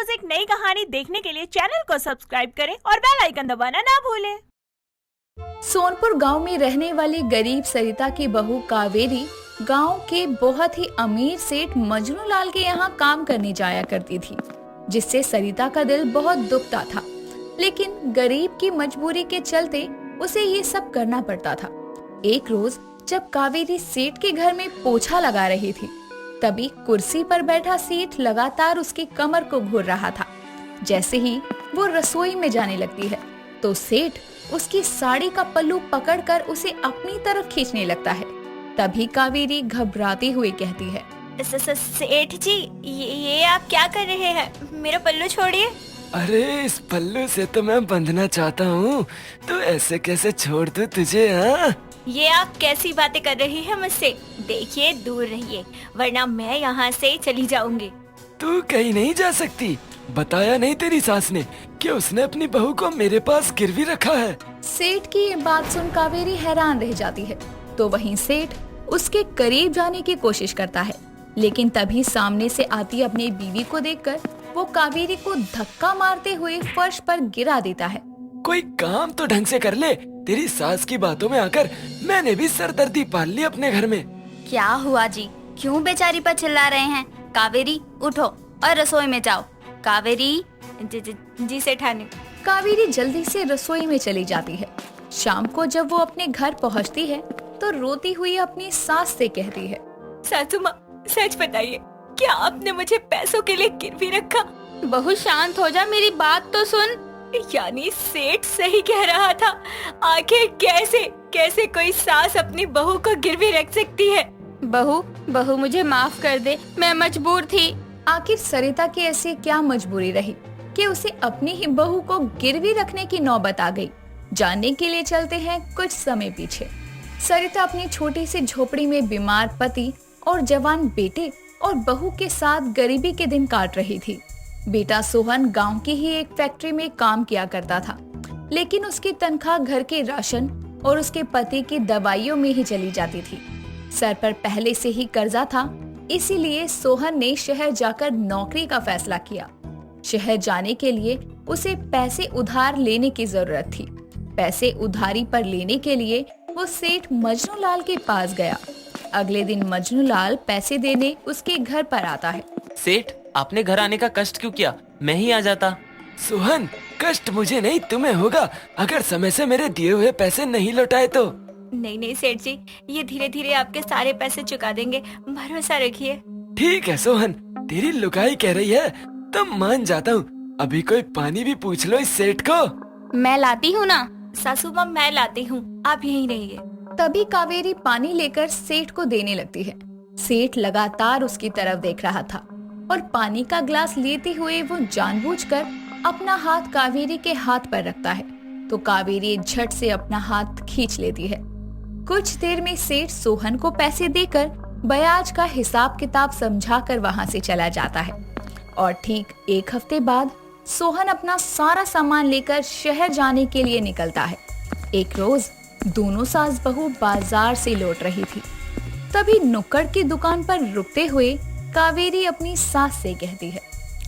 रोज एक नई कहानी देखने के लिए चैनल को सब्सक्राइब करें और बेल आइकन दबाना ना भूलें। सोनपुर गांव में रहने वाली गरीब सरिता की बहू कावेरी गांव के बहुत ही अमीर सेठ मजनू लाल के यहाँ काम करने जाया करती थी, जिससे सरिता का दिल बहुत दुखता था। लेकिन गरीब की मजबूरी के चलते उसे ये सब करना पड़ता था। एक रोज जब कावेरी सेठ के घर में पोछा लगा रही थी, तभी कुर्सी पर बैठा सेठ लगातार उसकी कमर को घूर रहा था। जैसे ही वो रसोई में जाने लगती है तो सेठ उसकी साड़ी का पल्लू पकड़कर उसे अपनी तरफ खींचने लगता है। तभी कावेरी घबराती हुई कहती है, सेठ जी, ये आप क्या कर रहे हैं? मेरा पल्लू छोड़िए। अरे इस पल्लू से तो मैं बंधना चाहता हूँ, तो ऐसे कैसे छोड़ दूँ तुझे? हाँ, ये आप कैसी बातें कर रही हैं मुझसे? देखिए, दूर रहिए वरना मैं यहाँ से चली जाऊंगी। तू कहीं नहीं जा सकती। बताया नहीं तेरी सास ने कि उसने अपनी बहू को मेरे पास गिरवी रखा है? सेठ की ये बात सुन कावेरी हैरान रह जाती है। तो वहीं सेठ उसके करीब जाने की कोशिश करता है, लेकिन तभी सामने से आती अपनी बीवी को देखकर वो कावेरी को धक्का मारते हुए फर्श पर गिरा देता है। कोई काम तो ढंग से कर ले। तेरी सास की बातों में आकर मैंने भी सरदर्दी पाल ली अपने घर में। क्या हुआ जी? क्यों बेचारी पर चिल्ला रहे हैं? कावेरी उठो और रसोई में जाओ। कावेरी। जी सेठानी। कावेरी जल्दी से रसोई में चली जाती है। शाम को जब वो अपने घर पहुंचती है तो रोती हुई अपनी सास से कहती है, सासू माँ, सच बताइए, क्या आपने मुझे पैसों के लिए गिरवी रखा? बहू शांत हो जा, मेरी बात तो सुन। यानी सेठ सही कह रहा था। आखिर कैसे कोई सास अपनी बहू को गिरवी रख सकती है? बहू मुझे माफ कर दे, मैं मजबूर थी। आखिर सरिता की ऐसी क्या मजबूरी रही कि उसे अपनी ही बहू को गिरवी रखने की नौबत आ गई। जानने के लिए चलते हैं कुछ समय पीछे। सरिता अपनी छोटी सी झोपड़ी में बीमार पति और जवान बेटे और बहू के साथ गरीबी के दिन काट रही थी। बेटा सोहन गांव की ही एक फैक्ट्री में काम किया करता था, लेकिन उसकी तनख्वाह घर के राशन और उसके पति की दवाइयों में ही चली जाती थी। सर पर पहले से ही कर्जा था, इसीलिए सोहन ने शहर जाकर नौकरी का फैसला किया। शहर जाने के लिए उसे पैसे उधार लेने की जरूरत थी। पैसे उधारी पर लेने के लिए वो सेठ मजनू लाल के पास गया। अगले दिन मजनू लाल पैसे देने उसके घर पर आता है। सेठ, आपने घर आने का कष्ट क्यों किया? मैं ही आ जाता। सोहन, कष्ट मुझे नहीं तुम्हें होगा अगर समय से मेरे दिए हुए पैसे नहीं लौटाए तो। नहीं सेठ जी, ये धीरे धीरे आपके सारे पैसे चुका देंगे, भरोसा रखिए। ठीक है सोहन, तेरी लुगाई कह रही है तो मान जाता हूँ। अभी कोई पानी भी पूछ लो इस सेठ को। मैं लाती हूँ ना। सासू माँ, मैं लाती हूँ, आप यहीं रहिए। तभी कावेरी पानी लेकर सेठ को देने लगती है। सेठ लगातार उसकी तरफ देख रहा था और पानी का ग्लास लेते हुए वो जानबूझकर अपना हाथ कावेरी के हाथ पर रखता है, तो कावेरी झट से अपना हाथ खींच लेती है। कुछ देर में सेठ सोहन को पैसे देकर ब्याज का हिसाब किताब समझाकर वहाँ से चला जाता है। और ठीक एक हफ्ते बाद सोहन अपना सारा सामान लेकर शहर जाने के लिए निकलता है। एक रोज दोनों सास बहू बाजार से लौट रही थी। तभी नुक्कड़ की दुकान पर रुकते हुए कावेरी अपनी सास से कहती है,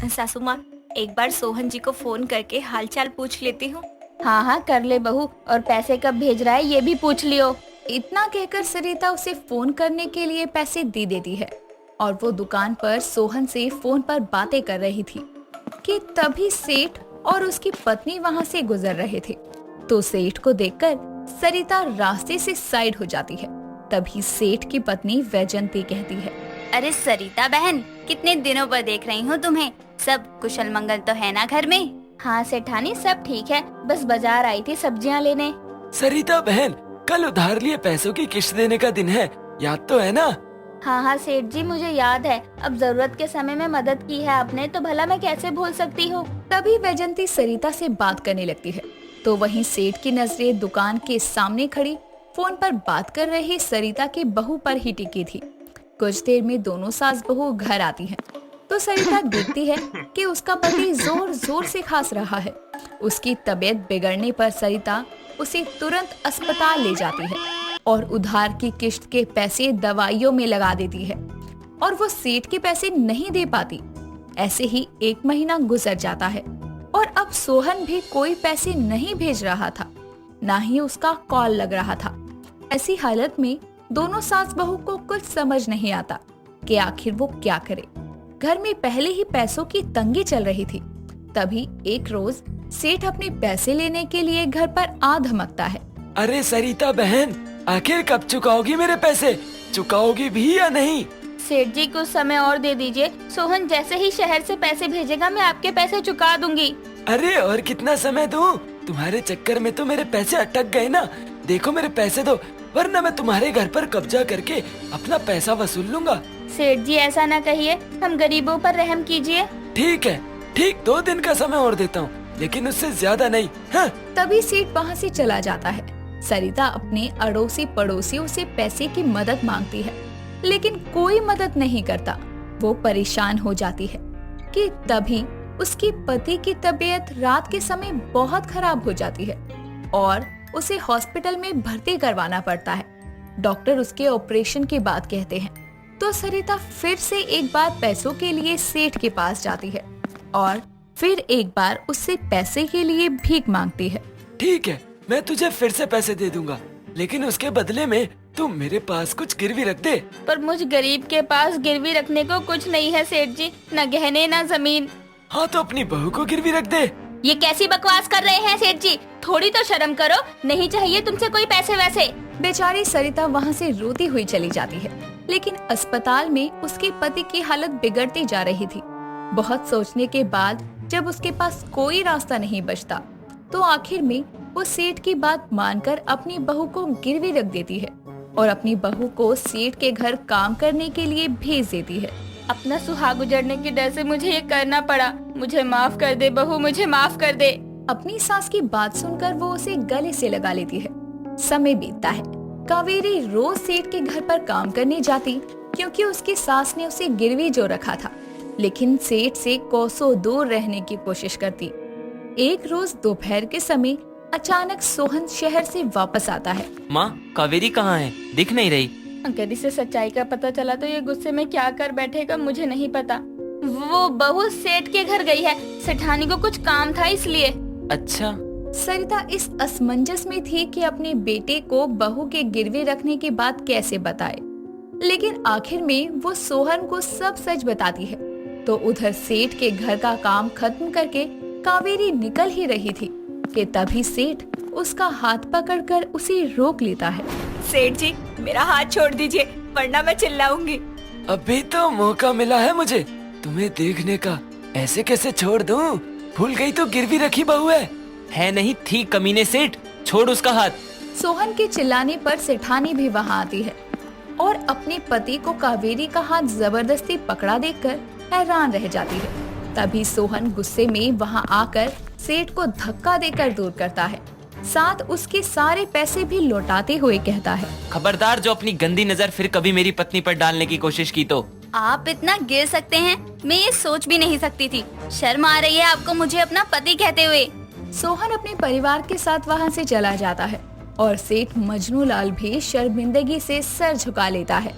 सासू माँ, एक बार सोहन जी को फोन करके हालचाल पूछ लेती हूँ। हाँ कर ले बहू, और पैसे कब भेज रहा है ये भी पूछ लियो। इतना कहकर सरिता उसे फोन करने के लिए पैसे दे देती है और वो दुकान पर सोहन से फोन पर बातें कर रही थी कि तभी सेठ और उसकी पत्नी वहाँ से गुजर रहे थे। तो सेठ को देखकर सरिता रास्ते से साइड हो जाती है। तभी सेठ की पत्नी वैजंती कहती है, अरे सरिता बहन, कितने दिनों पर देख रही हूँ तुम्हें। सब कुशल मंगल तो है ना घर में? हाँ सेठानी, सब ठीक है, बस बाजार आई थी सब्जियाँ लेने। सरिता बहन, कल उधार लिए पैसों की किश्त देने का दिन है, याद तो है ना? हाँ सेठ जी, मुझे याद है। अब जरूरत के समय में मदद की है आपने, तो भला मैं कैसे भूल सकती हूँ। तभी वैजंती सरिता से बात करने लगती है, तो वहीं सेठ की नजरें दुकान के सामने खड़ी फोन पर बात कर रही सरिता की बहू पर ही टिकी थी। कुछ देर में दोनों सास बहू घर आती हैं, तो सरिता देखती है कि उसका पति जोर जोर से खांस रहा है। उसकी तबीयत बिगड़ने पर सरिता उसे तुरंत अस्पताल ले जाती है और उधार की किश्त के पैसे दवाइयों में लगा देती है और वो सेठ के पैसे नहीं दे पाती। ऐसे ही 1 महीना गुजर जाता है और अब सोहन भी कोई पैसे नहीं भेज रहा था, ना ही उसका कॉल लग रहा था। ऐसी हालत में दोनों सास बहू को कुछ समझ नहीं आता कि आखिर वो क्या करे। घर में पहले ही पैसों की तंगी चल रही थी। तभी एक रोज सेठ अपने पैसे लेने के लिए घर पर आ धमकता है। अरे सरिता बहन, आखिर कब चुकाओगी मेरे पैसे? चुकाओगी भी या नहीं? सेठ जी कुछ समय और दे दीजिए, सोहन जैसे ही शहर से पैसे भेजेगा मैं आपके पैसे चुका दूंगी। अरे और कितना समय दूं? तुम्हारे चक्कर में तो मेरे पैसे अटक गए ना। देखो मेरे पैसे दो, वरना मैं तुम्हारे घर पर कब्जा करके अपना पैसा वसूल लूंगा। सेठ जी ऐसा न कहिए, हम गरीबों पर रहम कीजिए। ठीक है, ठीक 2 दिन का समय और देता हूँ, लेकिन उससे ज्यादा नहीं। हाँ? तभी सेठ वहाँ से चला जाता है। सरिता अपने अड़ोसी पड़ोसियों से पैसे की मदद मांगती है, लेकिन कोई मदद नहीं करता। वो परेशान हो जाती है कि तभी उसके पति की तबीयत रात के समय बहुत खराब हो जाती है और उसे हॉस्पिटल में भर्ती करवाना पड़ता है। डॉक्टर उसके ऑपरेशन की बात कहते हैं तो सरिता फिर से एक बार पैसों के लिए सेठ के पास जाती है और फिर एक बार उससे पैसे के लिए भीख मांगती है। ठीक है, मैं तुझे फिर से पैसे दे दूंगा, लेकिन उसके बदले में तुम मेरे पास कुछ गिरवी रख दे। पर मुझ गरीब के पास गिरवी रखने को कुछ नहीं है सेठ जी, न गहने न जमीन। हाँ तो अपनी बहू को गिरवी रख दे। ये कैसी बकवास कर रहे हैं सेठ जी, थोड़ी तो शर्म करो। नहीं चाहिए तुमसे कोई पैसे वैसे। बेचारी सरिता वहाँ से रोती हुई चली जाती है, लेकिन अस्पताल में उसके पति की हालत बिगड़ती जा रही थी। बहुत सोचने के बाद जब उसके पास कोई रास्ता नहीं बचता तो आखिर में वो सेठ की बात मानकर अपनी बहू को गिरवी रख देती है और अपनी बहू को सेठ के घर काम करने के लिए भेज देती है। अपना सुहाग उजड़ने के डर से मुझे ये करना पड़ा। मुझे माफ कर दे बहू, मुझे माफ कर दे। अपनी सास की बात सुनकर वो उसे गले से लगा लेती है। समय बीतता है। कावेरी रोज सेठ के घर पर काम करने जाती क्योंकि उसकी सास ने उसे गिरवी जो रखा था, लेकिन सेठ से कोसों दूर रहने की कोशिश करती। एक रोज दोपहर के समय अचानक सोहन शहर से वापस आता है। माँ, कावेरी कहाँ है? दिख नहीं रही। अगर इसे सच्चाई का पता चला तो ये गुस्से में क्या कर बैठेगा मुझे नहीं पता। वो बहू सेठ के घर गई है, सेठानी को कुछ काम था इसलिए। अच्छा। सरिता इस असमंजस में थी कि अपने बेटे को बहू के गिरवे रखने की बात कैसे बताए, लेकिन आखिर में वो सोहन को सब सच बताती है। तो उधर सेठ के घर का काम खत्म करके कावेरी निकल ही रही थी कि तभी सेठ उसका हाथ पकड़कर उसे रोक लेता है। सेठ जी, मेरा हाथ छोड़ दीजिए, वरना मैं चिल्लाऊंगी। अभी तो मौका मिला है मुझे तुम्हें देखने का, ऐसे कैसे छोड़ दूं? भूल गई तो गिरवी रखी बहू है नहीं थी कमीने सेठ, छोड़ उसका हाथ। सोहन के चिल्लाने पर सेठानी भी वहाँ आती है और अपने पति को कावेरी का हाथ जबरदस्ती पकड़ा देखकर हैरान रह जाती है। तभी सोहन गुस्से में वहाँ आकर सेठ को धक्का देकर दूर करता है, साथ उसके सारे पैसे भी लौटाते हुए कहता है, खबरदार जो अपनी गंदी नजर फिर कभी मेरी पत्नी पर डालने की कोशिश की तो। आप इतना गिर सकते हैं, मैं ये सोच भी नहीं सकती थी। शर्म आ रही है आपको मुझे अपना पति कहते हुए। सोहन अपने परिवार के साथ वहाँ से चला जाता है और सेठ मजनू लाल भी शर्मिंदगी से सर झुका लेता है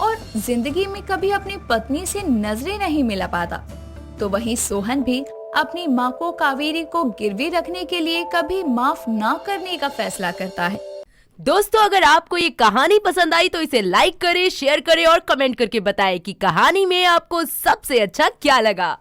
और जिंदगी में कभी अपनी पत्नी से नजरें नहीं मिला पाता। तो वहीं सोहन भी अपनी माँ को कावेरी को गिरवी रखने के लिए कभी माफ ना करने का फैसला करता है। दोस्तों, अगर आपको ये कहानी पसंद आई तो इसे लाइक करें, शेयर करें और कमेंट करके बताएं कि कहानी में आपको सबसे अच्छा क्या लगा।